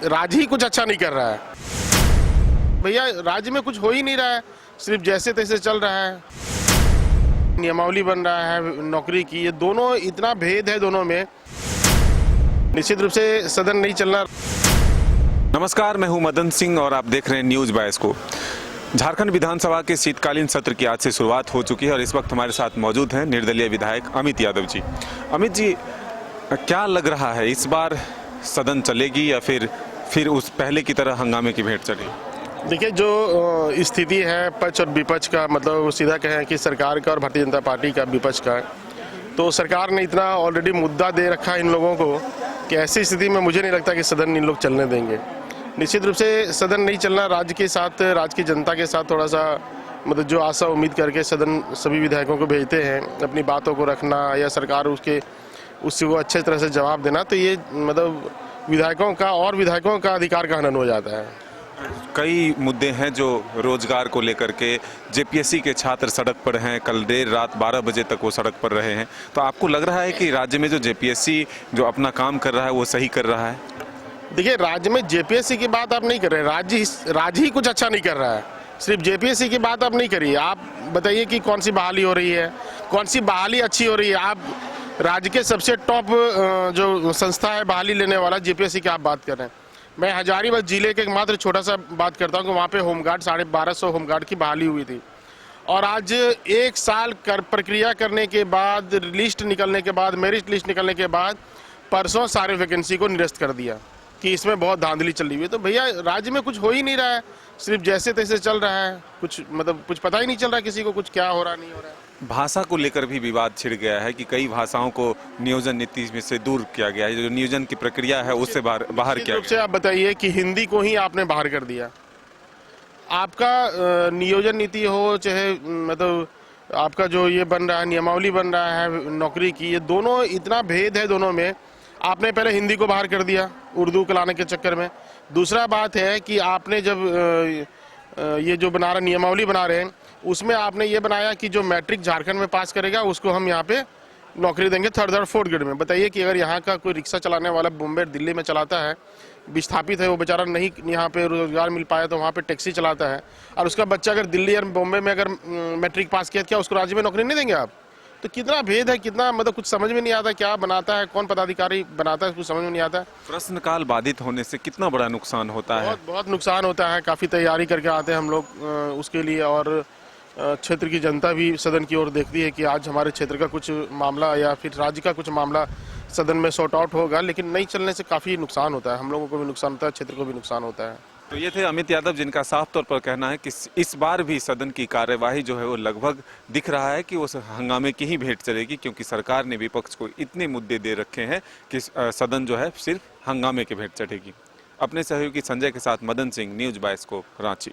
राज्य ही कुछ अच्छा नहीं कर रहा है भैया। राज्य में कुछ हो ही नहीं रहा है, सिर्फ जैसे तैसे चल रहा है। नियमावली बन रहा है नौकरी की, ये दोनों इतना भेद है दोनों में, निश्चित रूप से सदन नहीं चलना। नमस्कार, मैं हूं मदन सिंह और आप देख रहे हैं न्यूज बायस्कोप। झारखंड विधानसभा के शीतकालीन सत्र की आज से शुरुआत हो चुकी है और इस वक्त हमारे साथ मौजूद हैं निर्दलीय विधायक अमित यादव जी। अमित जी, क्या लग रहा है, इस बार सदन चलेगी या फिर उस पहले की तरह हंगामे की भेंट चलेगी? देखिए, जो स्थिति है पक्ष और विपक्ष का, मतलब सीधा कहें कि सरकार का और भारतीय जनता पार्टी का विपक्ष का, तो सरकार ने इतना ऑलरेडी मुद्दा दे रखा है इन लोगों को कि ऐसी स्थिति में मुझे नहीं लगता कि सदन इन लोग चलने देंगे। निश्चित रूप से सदन नहीं चलना, राज्य के साथ, राज्य की जनता के साथ थोड़ा सा मतलब जो आशा उम्मीद करके सदन सभी विधायकों को भेजते हैं अपनी बातों को रखना या सरकार उससे वो अच्छे तरह से जवाब देना, तो ये मतलब विधायकों का अधिकार का हनन हो जाता है। कई मुद्दे हैं जो रोजगार को लेकर के, जेपीएससी के छात्र सड़क पर हैं, कल देर रात 12 बजे तक वो सड़क पर रहे हैं। तो आपको लग रहा है कि राज्य में जो जेपीएससी जो अपना काम कर रहा है वो सही कर रहा है? देखिए, राज्य में जेपीएससी की बात आप नहीं कर रहे, राज्य ही कुछ अच्छा नहीं कर रहा है। सिर्फ जेपीएससी की बात आप नहीं करिए, आप बताइए कि कौन सी बहाली हो रही है, कौन सी बहाली अच्छी हो रही है। आप राज्य के सबसे टॉप जो संस्था है बहाली लेने वाला, जेपीएससी की आप बात कर रहे हैं। मैं हजारीबाग जिले के मात्र छोटा सा बात करता हूँ कि वहाँ पे होमगार्ड 1250 होमगार्ड की बहाली हुई थी और आज 1 साल प्रक्रिया करने के बाद, लिस्ट निकलने के बाद, मेरिट लिस्ट निकलने के बाद परसों सारे वैकेंसी को निरस्त कर दिया कि इसमें बहुत धांधली चल रही है। तो भैया, राज्य में कुछ हो ही नहीं रहा है, सिर्फ जैसे तैसे चल रहा है, कुछ पता ही नहीं चल रहा किसी को कुछ क्या हो रहा नहीं हो रहा है। भाषा को लेकर भी विवाद छिड़ गया है कि कई भाषाओं को नियोजन नीति में से दूर किया गया है, जो नियोजन की प्रक्रिया है उससे बाहर किया गया। आप बताइए कि हिंदी को ही आपने बाहर कर दिया। आपका नियोजन नीति हो चाहे मतलब आपका जो ये बन रहा है, नियमावली बन रहा है नौकरी की, ये दोनों इतना भेद है दोनों में। आपने पहले हिंदी को बाहर कर दिया उर्दू को लाने के चक्कर में। दूसरा बात है कि आपने जब ये जो नियमावली बना रहे हैं, उसमें आपने ये बनाया कि जो मैट्रिक झारखंड में पास करेगा उसको हम यहाँ पे नौकरी देंगे 3rd और 4th ग्रेड में। बताइए कि अगर यहाँ का कोई रिक्शा चलाने वाला बॉम्बे दिल्ली में चलाता है, विस्थापित है, वो बेचारा नहीं यहाँ पे रोजगार मिल पाया तो वहाँ पे टैक्सी चलाता है, और उसका बच्चा अगर दिल्ली या बॉम्बे में अगर मैट्रिक पास किया, क्या उसको राज्य में नौकरी नहीं देंगे आप? तो कितना भेद है, कितना मतलब कुछ समझ में नहीं आता क्या बनाता है, कौन पदाधिकारी बनाता है, कुछ समझ में नहीं आता है। प्रश्नकाल बाधित होने से कितना बड़ा नुकसान होता है? बहुत नुकसान होता है। काफ़ी तैयारी करके आते हैं हम लोग उसके लिए, और क्षेत्र की जनता भी सदन की ओर देखती है कि आज हमारे क्षेत्र का कुछ मामला या फिर राज्य का कुछ मामला सदन में सॉर्ट आउट होगा, लेकिन नहीं चलने से काफ़ी नुकसान होता है, हम लोगों को भी नुकसान होता है, क्षेत्र को भी नुकसान होता है। तो ये थे अमित यादव, जिनका साफ तौर पर कहना है कि इस बार भी सदन की कार्यवाही जो है वो लगभग दिख रहा है कि वो हंगामे की ही भेंट चलेगी, क्योंकि सरकार ने विपक्ष को इतने मुद्दे दे रखे हैं कि सदन जो है सिर्फ हंगामे की भेंट चढ़ेगी। अपने सहयोगी संजय के साथ मदन सिंह, न्यूज बायस्कोप, रांची।